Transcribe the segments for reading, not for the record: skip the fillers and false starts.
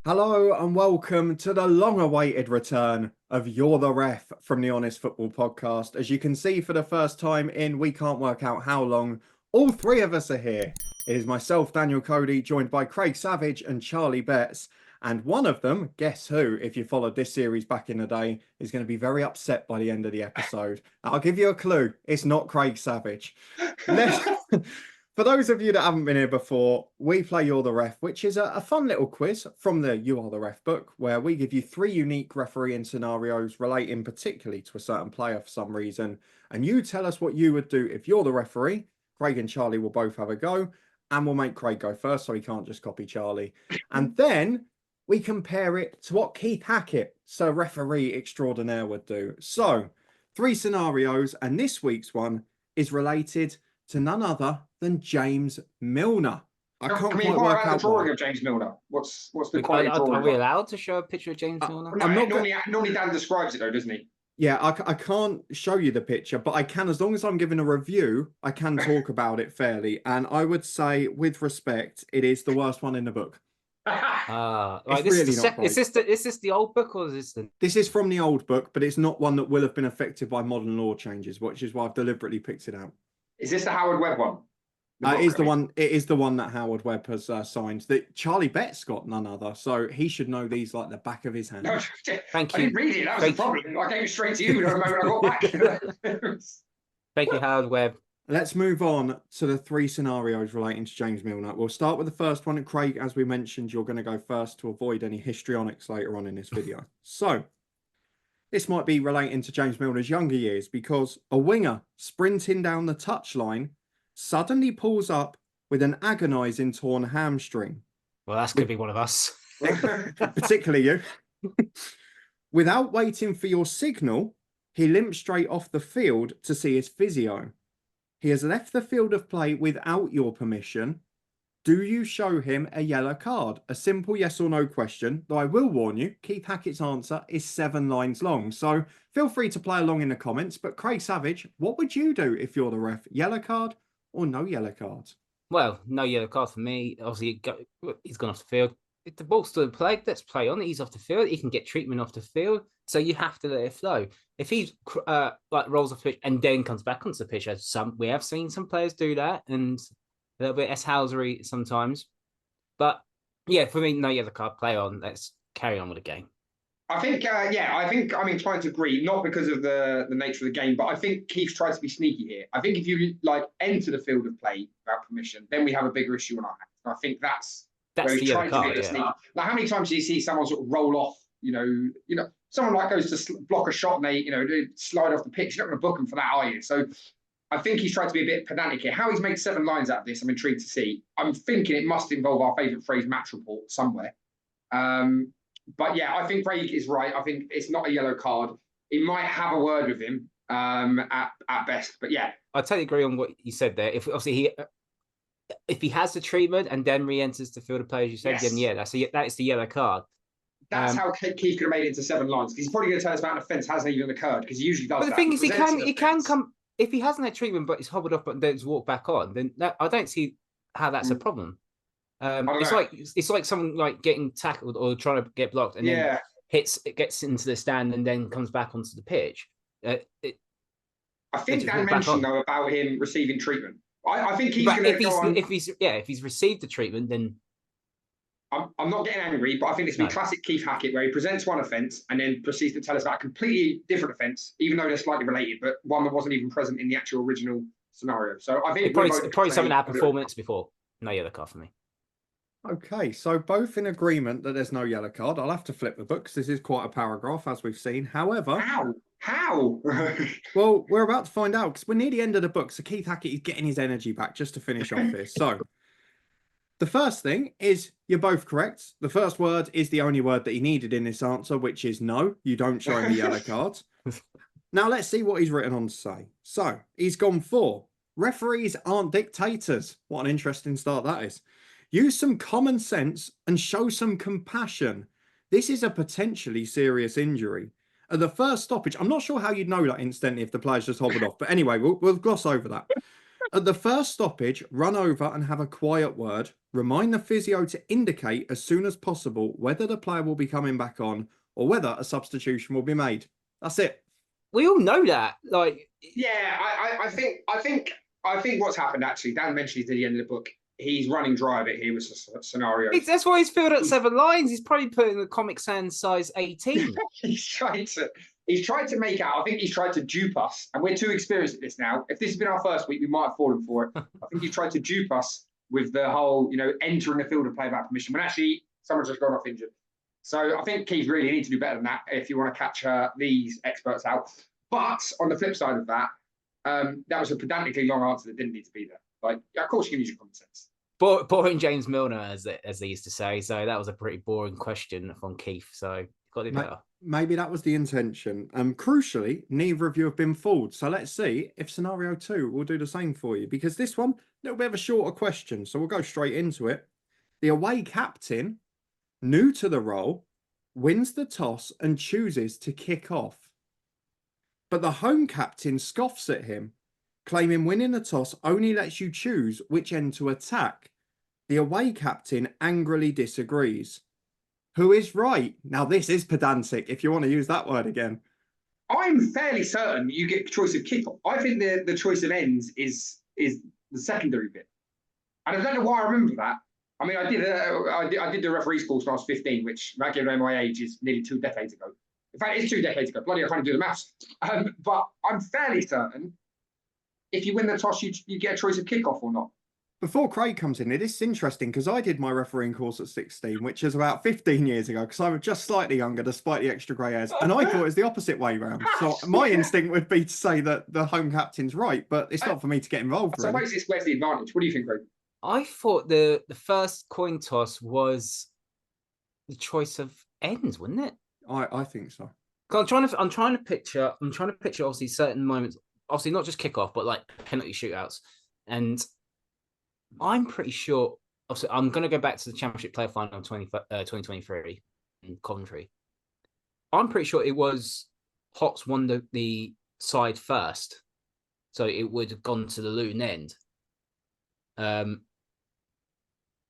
Hello and welcome to the long-awaited return of You're the Ref from the Honest Football Podcast. As you can see, for the first time in we can't work out how long, all three of us are here. It is myself, Daniel Cody, joined by Craig Savage and Charlie Betts. And one of them, guess who, if you followed this series back in the day, is going to be very upset by the end of the episode. I'll give you a clue. It's not Craig Savage. For those of you that haven't been here before, we play You're the Ref, which is a fun little quiz from the You Are the Ref book, where we give you three unique refereeing scenarios relating particularly to a certain player for some reason. And you tell us what you would do if you're the referee. Craig and Charlie will both have a go, and we'll make Craig go first so he can't just copy Charlie. And then we compare it to what Keith Hackett, Sir Referee Extraordinaire, would do. So, three scenarios, and this week's one is related to none other than James Milner. I can't quite work out the drawing of James Milner. What's the quality drawing? Are we allowed to show a picture of James Milner? No, normally Dan describes it though, doesn't he? Yeah, I can't show you the picture, but I can, as long as I'm giving a review, I can talk about it fairly. And I would say, with respect, it is the worst one in the book. Is this the old book or is this the... This is from the old book, but it's not one that will have been affected by modern law changes, which is why I've deliberately picked it out. Is this the Howard Webb one? It is the one that Howard Webb has signed. That Charlie Betts got none other, so he should know these like the back of his hand. No, Thank you. I didn't read it. That was the problem. I gave it straight to you the moment I got back. Thank you, Howard Webb. Let's move on to the three scenarios relating to James Milner. We'll start with the first one. And Craig, as we mentioned, you're going to go first to avoid any histrionics later on in this video. So, this might be relating to James Milner's younger years because a winger sprinting down the touchline suddenly pulls up with an agonising torn hamstring. Well, that's going to be one of us. Particularly you. Without waiting for your signal, he limps straight off the field to see his physio. He has left the field of play without your permission. Do you show him a yellow card? A simple yes or no question, though I will warn you, Keith Hackett's answer is 7 lines long. So feel free to play along in the comments. But Craig Savage, what would you do if you're the ref? Yellow card or no yellow cards? Well, no yellow card for me. Obviously, he's gone off the field. If the ball's still in play, let's play on it. He's off the field. He can get treatment off the field. So you have to let it flow. If he rolls off the pitch and then comes back onto the pitch, as we have seen some players do that, and a little bit S-Housery sometimes. But yeah, for me, no yellow card, play on. Let's carry on with the game. I think I'm inclined to agree, not because of the nature of the game, but I think Keith's tried to be sneaky here. I think if you enter the field of play without permission, then we have a bigger issue on our hands. And I think that's where he's trying to be sneaky. Like, how many times do you see someone sort of roll off, someone goes to block a shot and they slide off the pitch? You're not going to book them for that, are you? So I think he's tried to be a bit pedantic here. How he's made 7 lines out of this, I'm intrigued to see. I'm thinking it must involve our favourite phrase, match report, somewhere. But yeah, I think Craig is right. I think it's not a yellow card. He might have a word with him at best. But yeah. I totally agree on what you said there. If he has the treatment and then re-enters the field of play, as you said, yes, then yeah, that is the yellow card. That's how Keith could have made it into 7 lines. Because he's probably going to tell us about an offence hasn't even occurred, because he usually does. But the thing is, he can come if he hasn't had treatment, but he's hobbled up and then walk back on. Then I don't see how that's a problem. It's like someone getting tackled or trying to get blocked and then gets into the stand and then comes back onto the pitch. I think Dan mentioned though about him receiving treatment. I think he's going to go on. If he's received the treatment, then I'm not getting angry, but I think this will be classic Keith Hackett, where he presents one offence and then proceeds to tell us about a completely different offence, even though they're slightly related, but one that wasn't even present in the actual original scenario. So I think probably something that happened 4 minutes before. No yellow card for me. Okay, so both in agreement that there's no yellow card. I'll have to flip the book because this is quite a paragraph, as we've seen. However... How? Well, we're about to find out because we're near the end of the book. So Keith Hackett is getting his energy back just to finish off this. So the first thing is you're both correct. The first word is the only word that he needed in this answer, which is no. You don't show him the yellow cards. Now let's see what he's written on to say. So he's gone for referees aren't dictators. What an interesting start that is. Use some common sense and show some compassion. This is a potentially serious injury. At the first stoppage, I'm not sure how you'd know that instantly if the player's just hobbled off. But anyway, we'll gloss over that. At the first stoppage, run over and have a quiet word. Remind the physio to indicate as soon as possible whether the player will be coming back on or whether a substitution will be made. That's it. We all know that. Like, Yeah, I think what's happened actually. Dan mentioned at the end of the book. He's running dry a bit here with scenarios. that's why he's filled up 7 lines. He's probably putting the Comic Sans size 18. He's tried to make out. I think he's tried to dupe us, and we're too experienced at this now. If this had been our first week, we might have fallen for it. I think he's tried to dupe us with the whole, entering the field of play without permission, when actually someone's just gone off injured. So I think Keith really needs to do better than that if you want to catch these experts out. But on the flip side of that, that was a pedantically long answer that didn't need to be there. Like, of course you can use your common sense. Boring James Milner, as they used to say. So that was a pretty boring question from Keith. So got to do better. Maybe that was the intention. Crucially, neither of you have been fooled. So let's see if scenario 2 will do the same for you. Because this one, a little bit of a shorter question. So we'll go straight into it. The away captain, new to the role, wins the toss and chooses to kick off. But the home captain scoffs at him, claiming winning the toss only lets you choose which end to attack. The away captain angrily disagrees. Who is right? Now, this is pedantic, if you want to use that word again. I'm fairly certain you get choice of kickoff. I think the choice of ends is the secondary bit. And I don't know why I remember that. I mean, I did the referee's course when I was 15, which, without giving away my age, is nearly 2 decades ago. In fact, it's 2 decades ago. Bloody, I can't do the maths. But I'm fairly certain if you win the toss, you get a choice of kickoff or not. Before Craig comes in, it is interesting because I did my refereeing course at 16, which is about 15 years ago, because I'm just slightly younger despite the extra grey hairs. And I thought it was the opposite way round. So my instinct would be to say that the home captain's right, but it's not for me to get involved. So Really. where's the advantage? What do you think, Craig? I thought the first coin toss was the choice of ends, wasn't it? I think so. I'm trying to picture obviously certain moments, obviously not just kickoff, but like penalty shootouts. And I'm pretty sure, obviously, I'm going to go back to the Championship Player Final 2023 in Coventry. I'm pretty sure it was Hots won the side first, so it would have gone to the Luton end.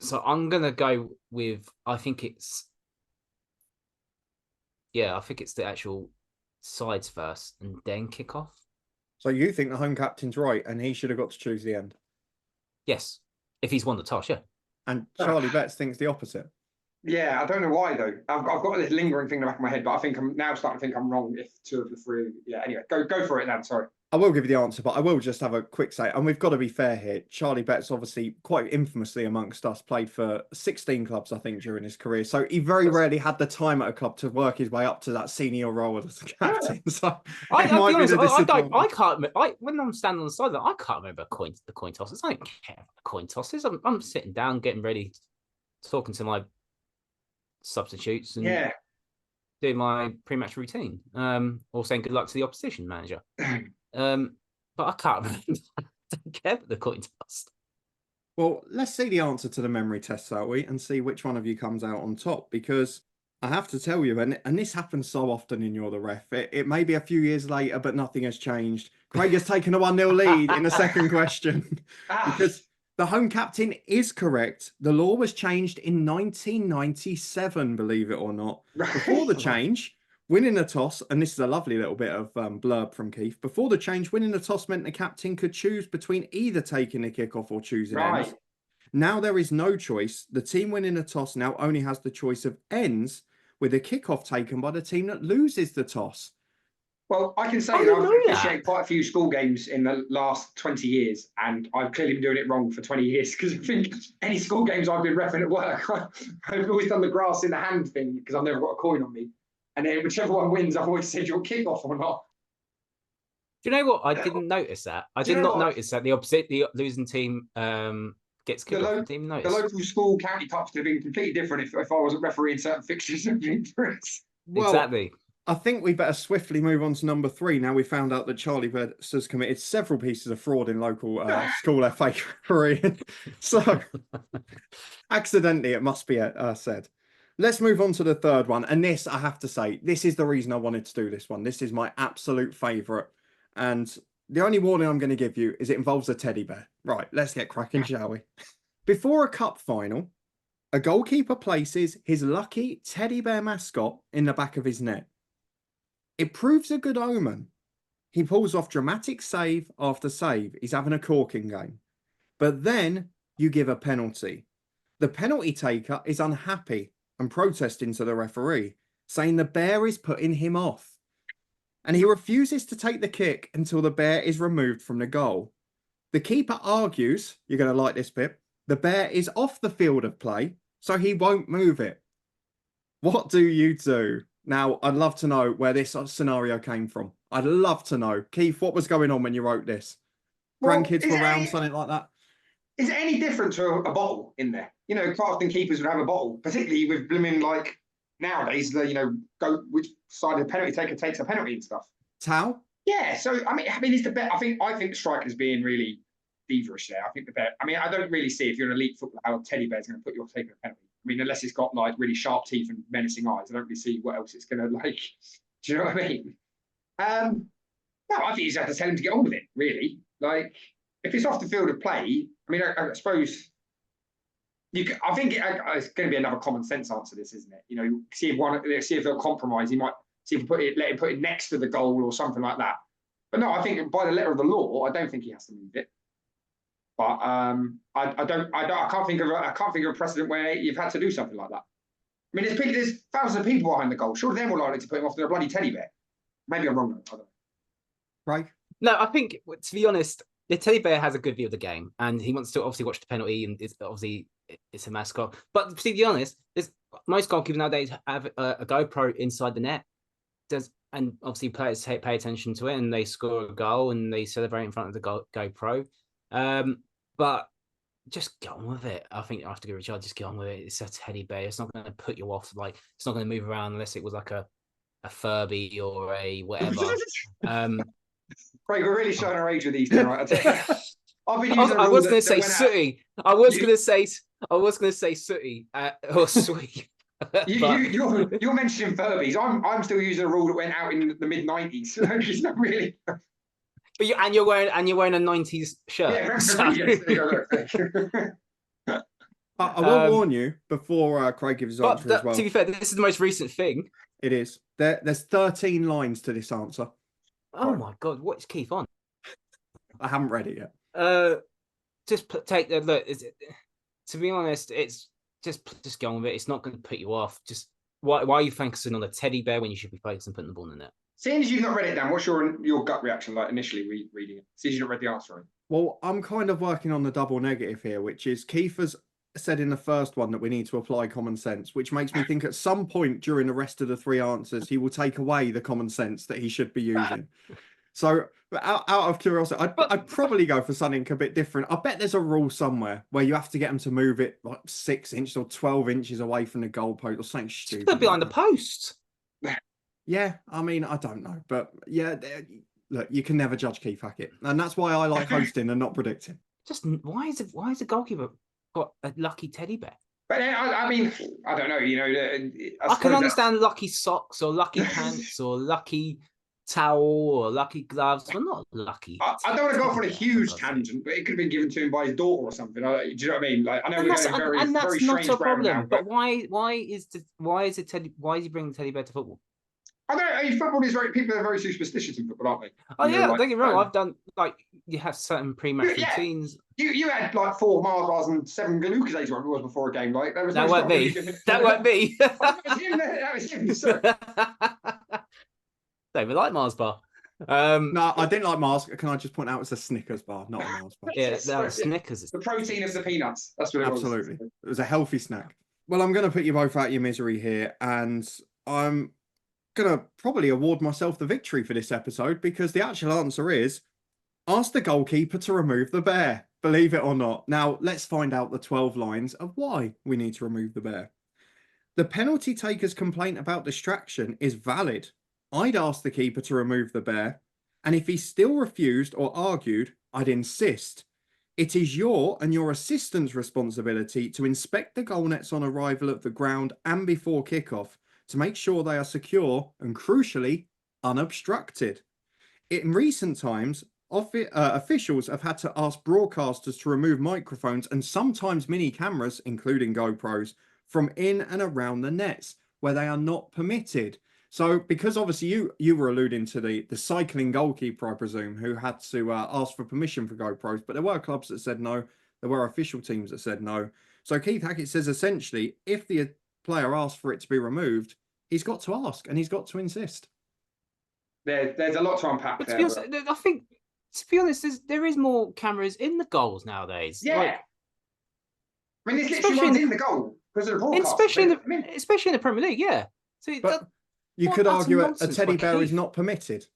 So I'm going to go with, I think it's the actual sides first and then kick off. So you think the home captain's right and he should have got to choose the end? Yes. If he's won the toss, yeah. And Charlie Betts thinks the opposite. Yeah, I don't know why though. I've got this lingering thing in the back of my head, but I think I'm now starting to think I'm wrong if 2 of the 3. Yeah, anyway, go for it, Dan. Sorry. I will give you the answer, but I will just have a quick say, and we've got to be fair here. Charlie Betts, obviously, quite infamously amongst us, played for 16 clubs, I think, during his career. So he very rarely had the time at a club to work his way up to that senior role as a captain. So I'll be honest, I can't. When I'm standing on the side, I can't remember the coin tosses. I don't care about the coin tosses. I'm sitting down, getting ready, talking to my substitutes, and doing my pre-match routine, or saying good luck to the opposition manager. But I can't remember. I don't care about the coin toss. Well, let's see the answer to the memory test, shall we? And see which one of you comes out on top. Because I have to tell you, and this happens so often in You're the Ref, it may be a few years later, but nothing has changed. Craig has taken a 1-0 lead in the second question. Because the home captain is correct. The law was changed in 1997, believe it or not. Before the change, winning a toss, and this is a lovely little bit of blurb from Keith. Before the change, winning a toss meant the captain could choose between either taking a kickoff or choosing ends. Now there is no choice. The team winning a toss now only has the choice of ends, with a kickoff taken by the team that loses the toss. Well, I can say that I've officiated quite a few school games in the last 20 years, and I've clearly been doing it wrong for 20 years, because I think any school games I've been reffing at work, I've always done the grass in the hand thing, because I've never got a coin on me. And then whichever one wins, I've always said you'll kick off or not. Do you know what? I didn't notice that. I did not notice that the losing team gets kicked off. The local school county cups would have been completely different if I wasn't refereeing certain fixtures and injuries. Well, exactly. I think we better swiftly move on to number 3. Now we found out that Charlie Betts has committed several pieces of fraud in local school FA refereeing. So, accidentally, it must be said. Let's move on to the third one. And this, I have to say, this is the reason I wanted to do this one. This is my absolute favourite. And The only warning I'm going to give you is it involves a teddy bear. Right, let's get cracking, shall we? Before a cup final, a goalkeeper places his lucky teddy bear mascot in the back of his net. It proves a good omen. He pulls off dramatic save after save. He's having a corking game. But then you give a penalty. The penalty taker is unhappy and protesting to the referee, saying the bear is putting him off. And he refuses to take the kick until the bear is removed from the goal. The keeper argues, you're going to like this bit, the bear is off the field of play, so he won't move it. What do you do? Now, I'd love to know where this scenario came from. I'd love to know. Keith, what was going on when you wrote this? Grandkids were around, something like that? Is it any different to a bottle in there? You know, quite often keepers would have a bottle, particularly with blooming, like, nowadays, go which side of the penalty taker takes a penalty and stuff. Towel? Yeah, so, I mean, it's the bet. I think the striker's being really feverish there. I think the bet. I mean, I don't really see if you're an elite footballer how a teddy bear's going to put you off taking a penalty. I mean, unless it's got like really sharp teeth and menacing eyes, I don't really see what else it's going to like. Do you know what I mean? No, I think you just have to tell him to get on with it. Really, like if it's off the field of play. I mean, I suppose I think it's going to be another common sense answer. This, isn't it? You know, see if they'll compromise. He might see if let him put it next to the goal or something like that. But no, I think by the letter of the law, I don't think he has to move it. But I can't think of a precedent where you've had to do something like that. I mean, there's thousands of people behind the goal. Surely they're more likely to put him off than a bloody teddy bear. Maybe I'm wrong though. I don't know. Right? No, I think to be honest, the teddy bear has a good view of the game, and he wants to obviously watch the penalty, and it's a mascot. But to be honest, most goalkeepers nowadays have a GoPro inside the net. And obviously players pay attention to it, and they score a goal, and they celebrate in front of the GoPro. But just get on with it. I think I have to give Richard, just get on with it. It's a teddy bear. It's not going to put you off. Like, it's not going to move around unless it was like a Furby or a whatever. Craig, we're really showing our age with these tonight. I've been using I was going to say sooty. I was going to say sooty or sweet. You're mentioning Furbies. I'm still using a rule that went out in the mid '90s. So it's not really. But you're wearing a '90s shirt. Yeah, so. I will warn you before Craig gives his answer as well. To be fair, this is the most recent thing. It is. There's 13 lines to this answer. Oh my God, what's Keith on? I haven't read it yet. Just take the look. To be honest, it's just go on with it. It's not going to put you off. Just why are you focusing on the teddy bear when you should be focusing on putting the ball in the net? Seeing as you've not read it, Dan, what's your gut reaction like initially reading it? Seeing as you've not read the answer. Well, I'm kind of working on the double negative here, which is Keith has said in the first one that we need to apply common sense, which makes me think at some point during the rest of the three answers, he will take away the common sense that he should be using. So out of curiosity, I'd probably go for something a bit different. I bet there's a rule somewhere where you have to get them to move it like 6 inches or 12 inches away from the goalpost or something stupid. It's behind the post. Yeah, I mean, I don't know. But yeah, look, you can never judge Keith Hackett. And that's why I like hosting and not predicting. Just why is the goalkeeper got a lucky teddy bear? But I mean, I don't know. You know, I can understand lucky socks or lucky pants or lucky towel or lucky gloves, but not lucky. I don't want to go off on a huge tangent, but it could have been given to him by his daughter or something. Do you know what I mean? Like, I know we're going very, and that's very not a problem. Now, but why is he bringing the teddy bear to football? I don't know. Football is people are very superstitious in football, aren't they? Oh yeah, don't get me wrong. I've done you have certain pre-match routines. You had like 4 Mars bars and 7 Galukas, whatever it was before a game. Like that weren't me. That weren't me. That was him. So. Don't even like Mars bar. No, I didn't like Mars. Can I just point out it's a Snickers bar, not a Mars bar? Yeah, Snickers. The protein of the peanuts. That's what it was. Absolutely. It was a healthy snack. Well, I'm going to put you both out of your misery here, and I'm going to probably award myself the victory for this episode because the actual answer is ask the goalkeeper to remove the bear. Believe it or not. Now, let's find out the 12 lines of why we need to remove the bear. The penalty taker's complaint about distraction is valid. I'd ask the keeper to remove the bear, and if he still refused or argued, I'd insist. It is your and your assistant's responsibility to inspect the goal nets on arrival at the ground and before kickoff to make sure they are secure and, crucially, unobstructed. In recent times, officials have had to ask broadcasters to remove microphones and sometimes mini cameras, including GoPros, from in and around the nets where they are not permitted. So, because obviously you were alluding to the cycling goalkeeper, I presume, who had to ask for permission for GoPros, but there were clubs that said no. There were official teams that said no. So Keith Hackett says essentially, if the player asks for it to be removed, he's got to ask and he's got to insist. There's a lot to unpack But there. to be honest, I think, to be honest, there is more cameras in the goals nowadays. Yeah. Like, I mean, there's literally ones in the goal because of the broadcast. especially in the Premier League, yeah. So But you could argue a teddy bear is not permitted.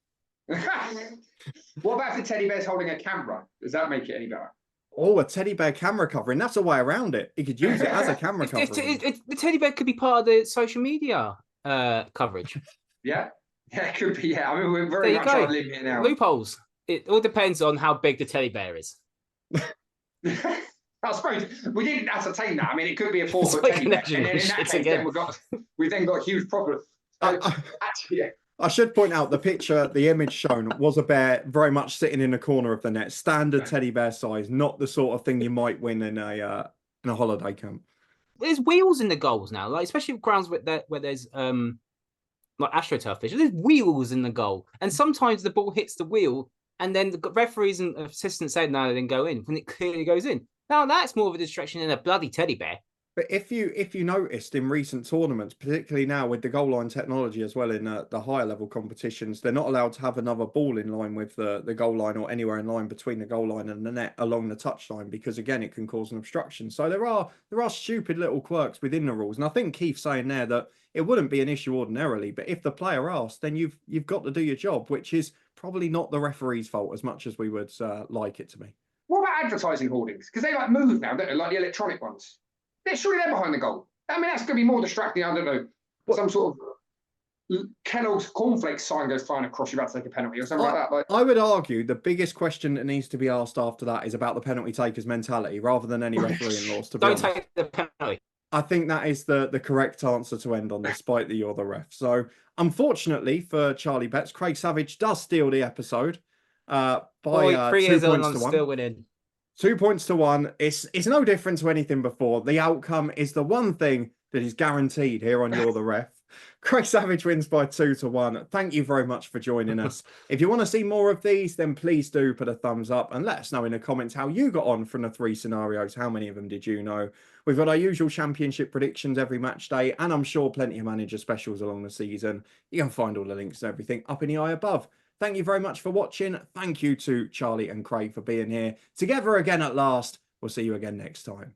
What about if the teddy bear's holding a camera? Does that make it any better? Oh, a teddy bear camera covering. That's a way around it. He could use it as a camera covering. The teddy bear could be part of the social media coverage. Yeah, it could be. Yeah, I mean, we're very much on a limb here now. Loopholes. It all depends on how big the teddy bear is. I suppose we didn't ascertain that. I mean, it could be a 4-foot teddy bear, and then in that case, we've then got a huge problem. Actually, yeah. I should point out the image shown was a bear very much sitting in a corner of the net, standard teddy bear size, not the sort of thing you might win in a holiday camp. There's wheels in the goals now, like especially grounds where there's like AstroTurf pitch. There's wheels in the goal, and sometimes the ball hits the wheel, and then the referees and assistants say no, then go in when it clearly goes in. Now that's more of a distraction than a bloody teddy bear. But if you noticed in recent tournaments, particularly now with the goal line technology as well in the higher level competitions, they're not allowed to have another ball in line with the goal line or anywhere in line between the goal line and the net along the touchline, because again it can cause an obstruction. So there are stupid little quirks within the rules, and I think Keith's saying there that it wouldn't be an issue ordinarily, but if the player asks, then you've got to do your job, which is probably not the referee's fault as much as we would like it to be. What about advertising hoardings? Because they like move now, don't they? Like the electronic ones. Surely they're behind the goal. I mean, that's going to be more distracting. I don't know. Some sort of Kellogg's cornflakes sign goes flying across, you're about to take a penalty or something like that. I would argue the biggest question that needs to be asked after that is about the penalty taker's mentality rather than any refereeing laws. Don't take the penalty. I think that is the correct answer to end on, despite the you're the ref. So, unfortunately for Charlie Betts, Craig Savage does steal the episode by 3 years on, I'm still winning. 2 points to 1. It's no different to anything before. The outcome is the one thing that is guaranteed here on You're the Ref. Craig Savage wins by 2-1. Thank you very much for joining us. If you want to see more of these, then please do put a thumbs up and let us know in the comments how you got on from the 3 scenarios. How many of them did you know? We've got our usual championship predictions every match day, and I'm sure plenty of manager specials along the season. You can find all the links and everything up in the eye above. Thank you very much for watching. Thank you to Charlie and Craig for being here together again at last. We'll see you again next time.